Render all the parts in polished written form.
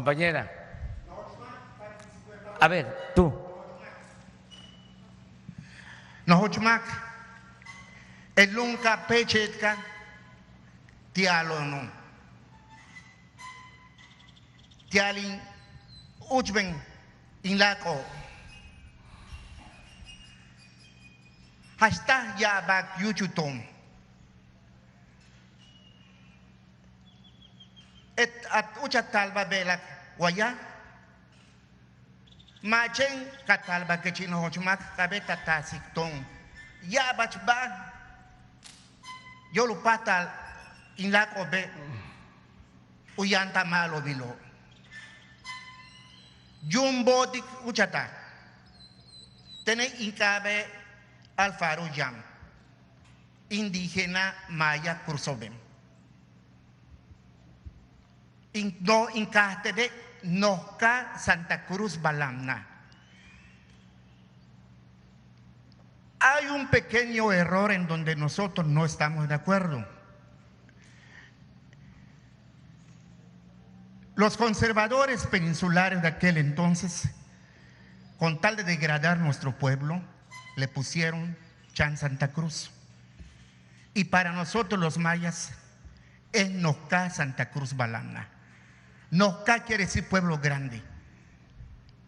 compañera. A ver, tú. Nohochmac, el nunca pechetka, tialo no. Tialin, uchben, inlako. Hasta ya bak yuchutom. At uchatalba belak waya. Machen katalba kechino hochmak kabeta tasikton. Ya bachba. Yo lo patal inlako be. Uyanta malo bilo. Jumbo dik uchata. Tene incabe Alfaro Yam, indígena maya Curzobem. No incaste de Noca Santa Cruz Balamna. Hay un pequeño error en donde nosotros no estamos de acuerdo. Los conservadores peninsulares de aquel entonces, con tal de degradar nuestro pueblo, le pusieron Chan Santa Cruz. Y para nosotros los mayas es Noca Santa Cruz Balamna. Noca quiere decir pueblo grande.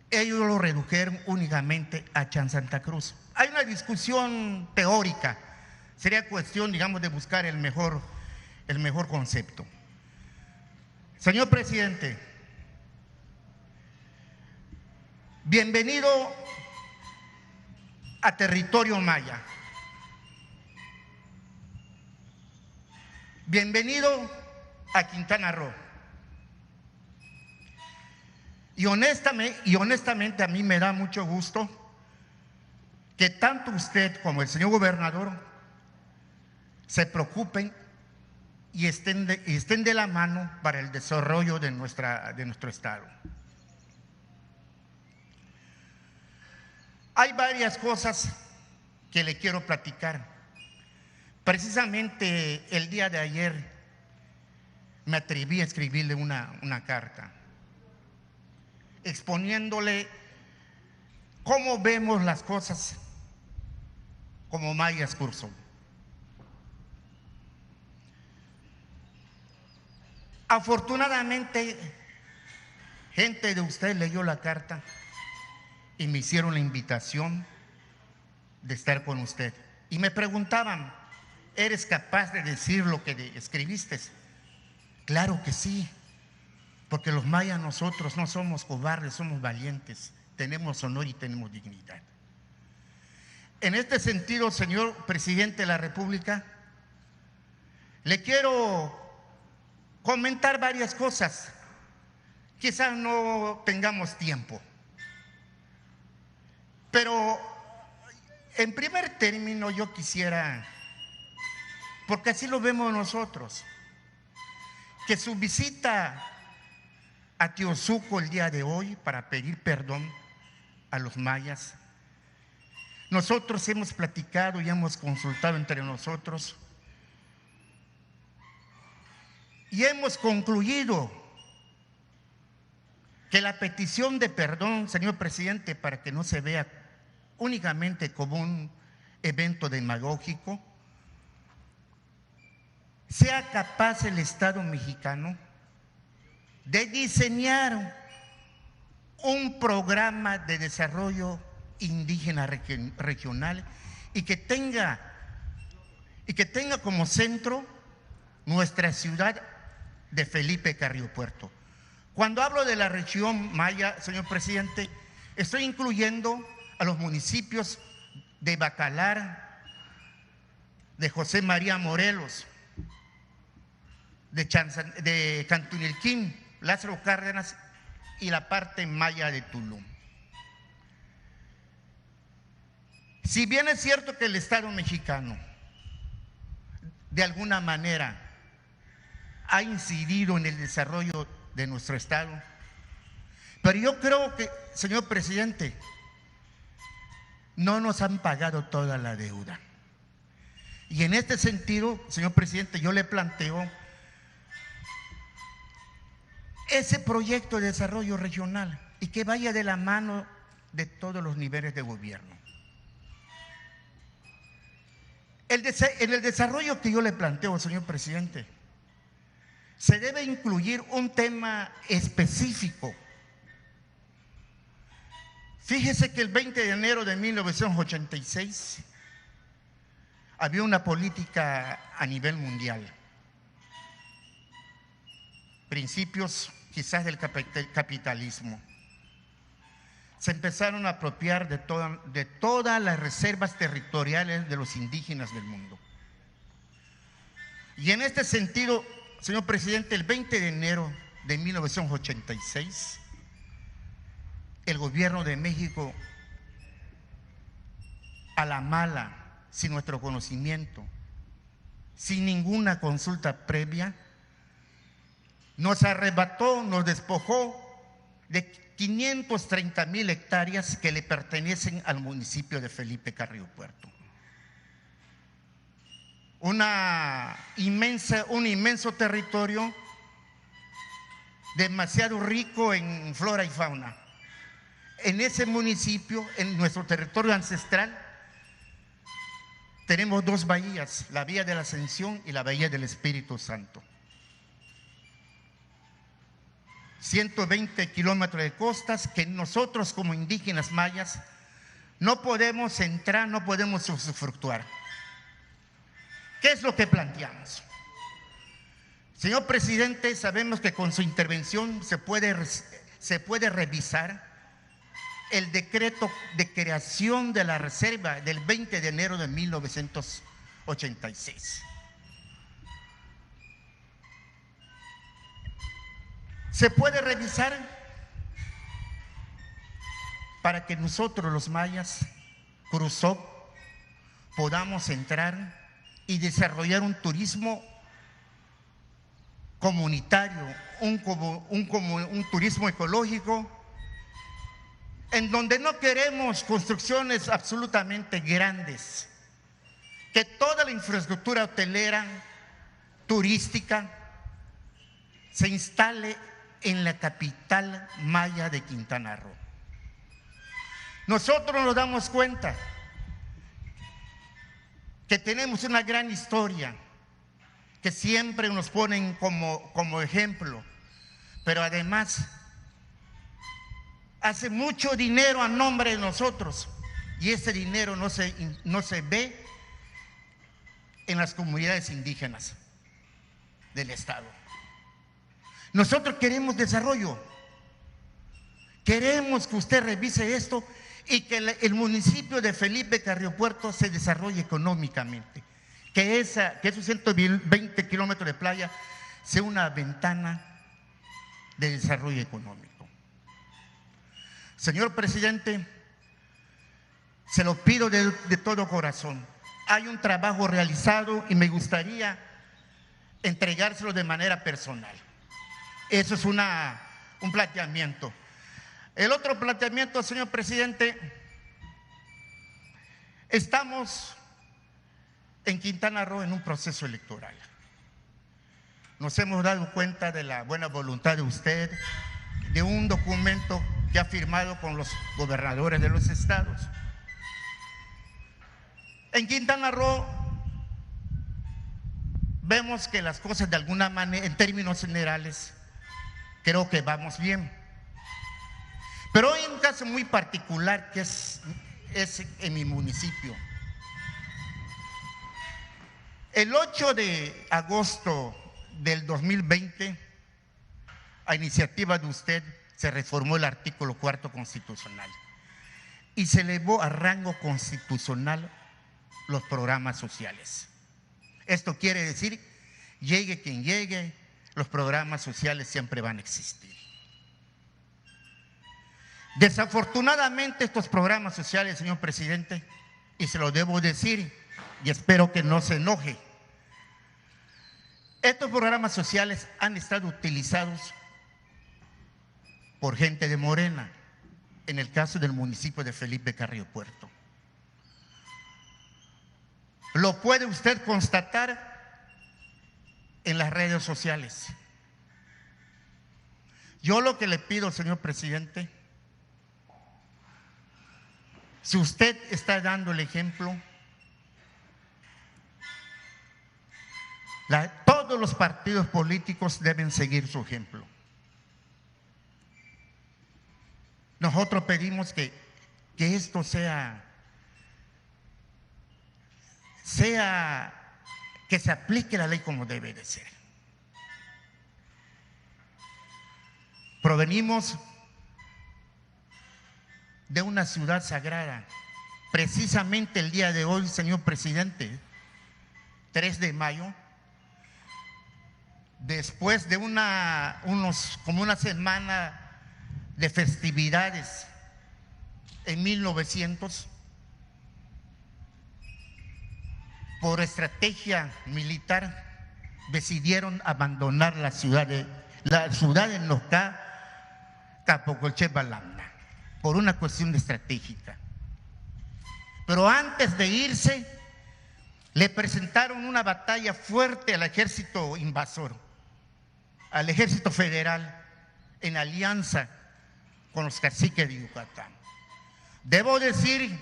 Ellos lo redujeron únicamente a Chan Santa Cruz. Hay una discusión teórica. Sería cuestión, digamos, de buscar el mejor concepto. Señor presidente, bienvenido a territorio maya. Bienvenido a Quintana Roo. Y honestamente a mí me da mucho gusto que tanto usted como el señor gobernador se preocupen y estén de la mano para el desarrollo de nuestro estado. Hay varias cosas que le quiero platicar. Precisamente el día de ayer me atreví a escribirle una carta exponiéndole cómo vemos las cosas como mayas Curzon. Afortunadamente, gente de usted leyó la carta y me hicieron la invitación de estar con usted. Y me preguntaban, ¿eres capaz de decir lo que escribiste? Claro que sí, porque los mayas nosotros no somos cobardes, somos valientes, tenemos honor y tenemos dignidad. En este sentido, señor presidente de la República, le quiero comentar varias cosas. Quizás no tengamos tiempo. Pero en primer término yo quisiera, porque así lo vemos nosotros, que su visita a Teosuco el día de hoy para pedir perdón a los mayas, nosotros hemos platicado y hemos consultado entre nosotros y hemos concluido que la petición de perdón, señor presidente, para que no se vea únicamente como un evento demagógico, sea capaz el Estado mexicano de diseñar un programa de desarrollo indígena regional y que tenga como centro nuestra ciudad de Felipe Carrillo Puerto. Cuando hablo de la región maya, señor presidente, estoy incluyendo a los municipios de Bacalar, de José María Morelos, de Cantunilquín, Lázaro Cárdenas y la parte maya de Tulum. Si bien es cierto que el Estado mexicano de alguna manera ha incidido en el desarrollo de nuestro estado, pero yo creo que, señor presidente, no nos han pagado toda la deuda. Y en este sentido, señor presidente, yo le planteo ese proyecto de desarrollo regional y que vaya de la mano de todos los niveles de gobierno. En el desarrollo que yo le planteo, señor presidente, se debe incluir un tema específico. Fíjese que el 20 de enero de 1986 había una política a nivel mundial. Principios quizás del capitalismo. Se empezaron a apropiar de todas las reservas territoriales de los indígenas del mundo. Y en este sentido, señor presidente, el 20 de enero de 1986, el gobierno de México, a la mala, sin nuestro conocimiento, sin ninguna consulta previa, nos arrebató, nos despojó de 530,000 hectáreas que le pertenecen al municipio de Felipe Carrillo Puerto. Un inmenso territorio demasiado rico en flora y fauna. En ese municipio, en nuestro territorio ancestral, tenemos dos bahías, la Bahía de la Ascensión y la Bahía del Espíritu Santo. 120 kilómetros de costas que nosotros como indígenas mayas no podemos entrar, no podemos usufructuar. ¿Qué es lo que planteamos? Señor presidente, sabemos que con su intervención se puede revisar el decreto de creación de la reserva del 20 de enero de 1986. Se puede revisar para que nosotros los mayas, Cruzop, podamos entrar y desarrollar un turismo comunitario, un turismo ecológico, en donde no queremos construcciones absolutamente grandes, que toda la infraestructura hotelera, turística, se instale en la capital maya de Quintana Roo. Nosotros nos damos cuenta que tenemos una gran historia, que siempre nos ponen como ejemplo, pero además hace mucho dinero a nombre de nosotros y ese dinero no se ve en las comunidades indígenas del estado. Nosotros queremos desarrollo, queremos que usted revise esto y que el municipio de Felipe Carrillo Puerto se desarrolle económicamente, que esos 120 kilómetros de playa sea una ventana de desarrollo económico. Señor presidente, se lo pido de todo corazón. Hay un trabajo realizado y me gustaría entregárselo de manera personal. Eso es un planteamiento. El otro planteamiento, señor presidente, estamos en Quintana Roo en un proceso electoral. Nos hemos dado cuenta de la buena voluntad de usted, de un documento que ha firmado con los gobernadores de los estados. En Quintana Roo vemos que las cosas de alguna manera, en términos generales, creo que vamos bien. Pero hay un caso muy particular que es en mi municipio. El 8 de agosto del 2020, a iniciativa de usted, se reformó el artículo 4 constitucional y se elevó a rango constitucional los programas sociales. Esto quiere decir, llegue quien llegue, los programas sociales siempre van a existir. Desafortunadamente estos programas sociales, señor presidente, y se lo debo decir y espero que no se enoje, estos programas sociales han estado utilizados por gente de Morena, en el caso del municipio de Felipe Carrillo Puerto. Lo puede usted constatar en las redes sociales. Yo lo que le pido, señor presidente, si usted está dando el ejemplo, todos los partidos políticos deben seguir su ejemplo. Nosotros pedimos que esto sea que se aplique la ley como debe de ser. Provenimos de una ciudad sagrada. Precisamente el día de hoy, señor presidente, 3 de mayo, después de como una semana de festividades en 1900, por estrategia militar, decidieron abandonar la ciudad de Nocá, Capocolche-Balamna, por una cuestión estratégica. Pero antes de irse, le presentaron una batalla fuerte al ejército invasor, al ejército federal, en alianza con los caciques de Yucatán. Debo decir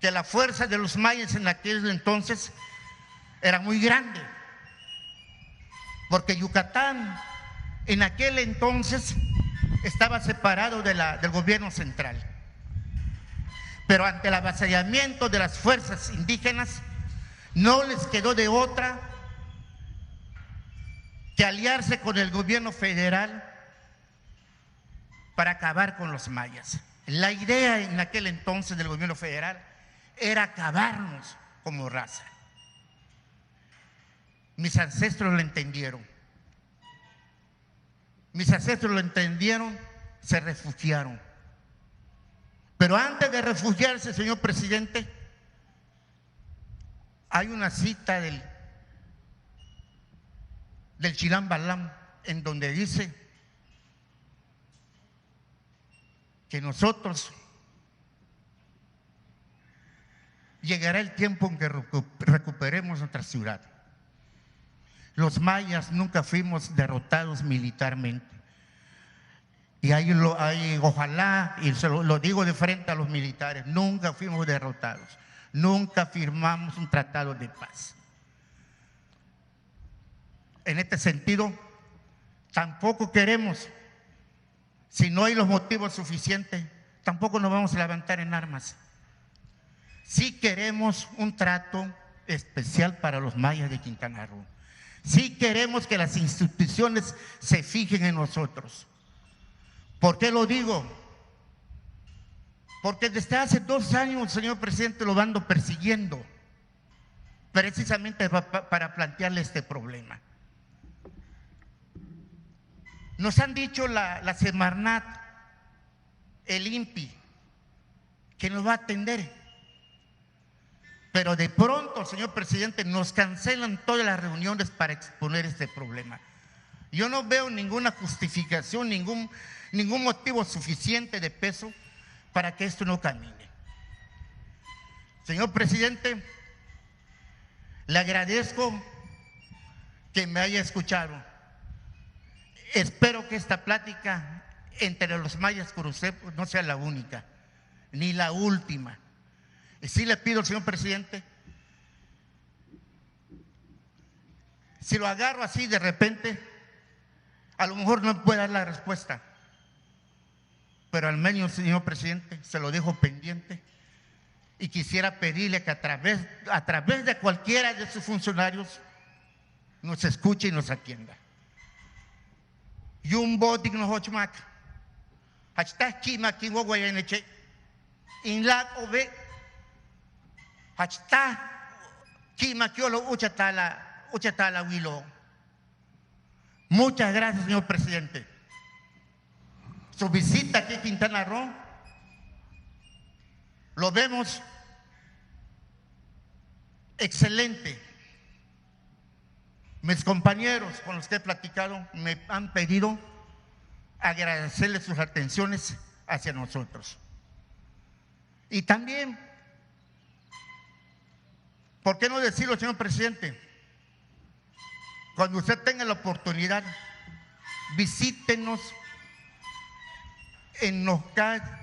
que la fuerza de los mayas en aquel entonces era muy grande, porque Yucatán en aquel entonces estaba separado del gobierno central. Pero ante el avasallamiento de las fuerzas indígenas, no les quedó de otra que aliarse con el gobierno federal para acabar con los mayas. La idea en aquel entonces del gobierno federal era acabarnos como raza. Mis ancestros lo entendieron. Se refugiaron. Pero antes de refugiarse, señor presidente, hay una cita del Chilam Balam en donde dice que nosotros llegará el tiempo en que recuperemos nuestra ciudad. Los mayas nunca fuimos derrotados militarmente. Y ojalá, y se lo digo de frente a los militares, nunca fuimos derrotados. Nunca firmamos un tratado de paz. En este sentido, tampoco queremos, si no hay los motivos suficientes, tampoco nos vamos a levantar en armas. Sí queremos un trato especial para los mayas de Quintana Roo. Sí queremos que las instituciones se fijen en nosotros. ¿Por qué lo digo? Porque desde hace 2 años, señor presidente, lo ando persiguiendo, precisamente para plantearle este problema. Nos han dicho la Semarnat, el INPI, que nos va a atender. Pero de pronto, señor presidente, nos cancelan todas las reuniones para exponer este problema. Yo no veo ninguna justificación, ningún motivo suficiente de peso para que esto no camine. Señor presidente, le agradezco que me haya escuchado. Espero que esta plática entre los mayas cruceños no sea la única, ni la última. Y sí le pido al señor presidente, si lo agarro así de repente, a lo mejor no puede dar la respuesta, pero al menos, señor presidente, se lo dejo pendiente y quisiera pedirle que a través de cualquiera de sus funcionarios nos escuche y nos atienda. Yumbo digno hochmak, hachta chima kingo guayaneche, inlag obe, hachta chima kiolo uchatala wilo. Muchas gracias, señor presidente. Su visita aquí a Quintana Roo lo vemos excelente. Mis compañeros con los que he platicado me han pedido agradecerles sus atenciones hacia nosotros. Y también, ¿por qué no decirlo, señor presidente? Cuando usted tenga la oportunidad, visítenos en Nosca,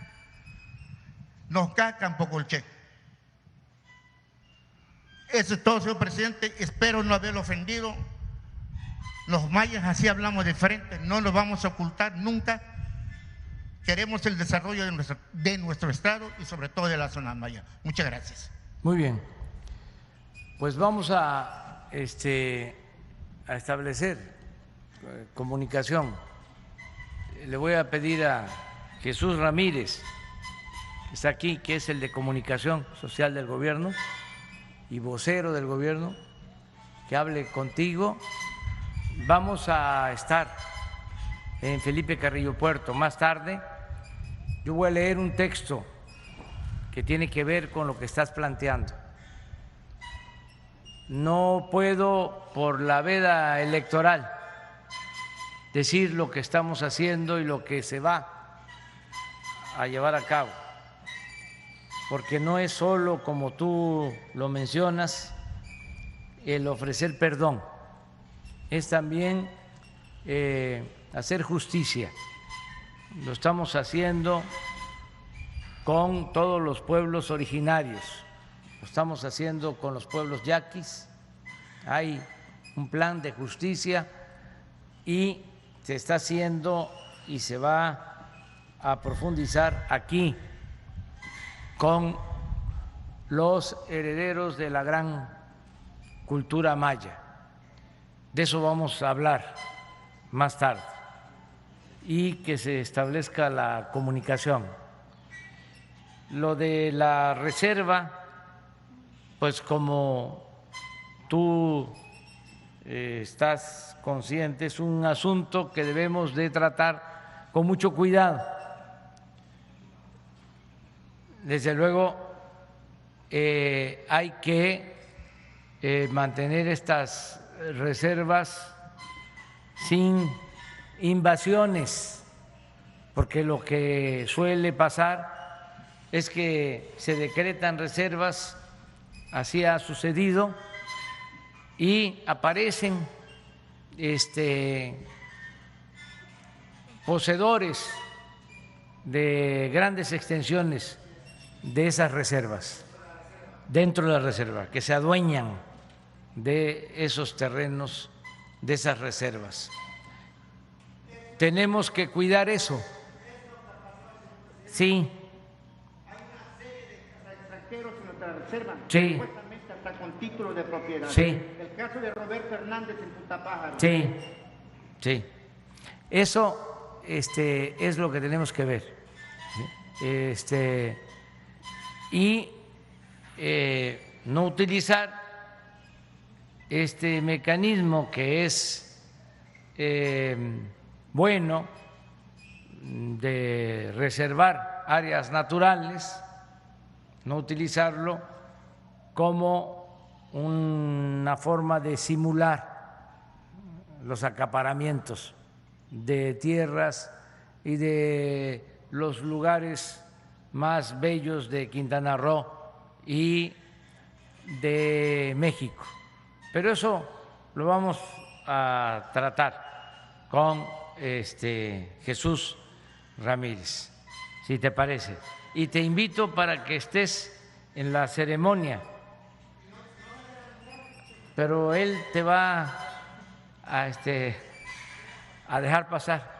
Campo Colché. Eso es todo, señor presidente. Espero no haberlo ofendido. Los mayas así hablamos de frente, no nos vamos a ocultar nunca. Queremos el desarrollo de nuestro estado y sobre todo de la zona maya. Muchas gracias. Muy bien. Pues vamos a establecer comunicación. Le voy a pedir a Jesús Ramírez, que está aquí, que es el de Comunicación Social del Gobierno y vocero del Gobierno, que hable contigo. Vamos a estar en Felipe Carrillo Puerto más tarde. Yo voy a leer un texto que tiene que ver con lo que estás planteando. No puedo, por la veda electoral, decir lo que estamos haciendo y lo que se va a llevar a cabo, porque no es solo, como tú lo mencionas, el ofrecer perdón, es también hacer justicia. Lo estamos haciendo con todos los pueblos originarios, lo estamos haciendo con los pueblos yaquis. Hay un plan de justicia y se está haciendo y se va a profundizar aquí con los herederos de la gran cultura maya. De eso vamos a hablar más tarde, y que se establezca la comunicación. Lo de la reserva, pues como tú estás consciente, es un asunto que debemos de tratar con mucho cuidado. Desde luego hay que mantener estas reservas sin invasiones, porque lo que suele pasar es que se decretan reservas, así ha sucedido, y aparecen poseedores de grandes extensiones de esas reservas, dentro de la reserva, que se adueñan de esos terrenos, de esas reservas. Tenemos que cuidar eso. Sí. Hay una serie de extranjeros en nuestra reserva, Sí. supuestamente hasta con título de propiedad. Sí. El caso de Roberto Hernández en Putapájaro. Sí, sí. Eso es lo que tenemos que ver. Y no utilizar este mecanismo que es bueno, de reservar áreas naturales, no utilizarlo como una forma de simular los acaparamientos de tierras y de los lugares más bellos de Quintana Roo y de México. Pero eso lo vamos a tratar con Jesús Ramírez, si te parece. Y te invito para que estés en la ceremonia, pero él te va a dejar pasar.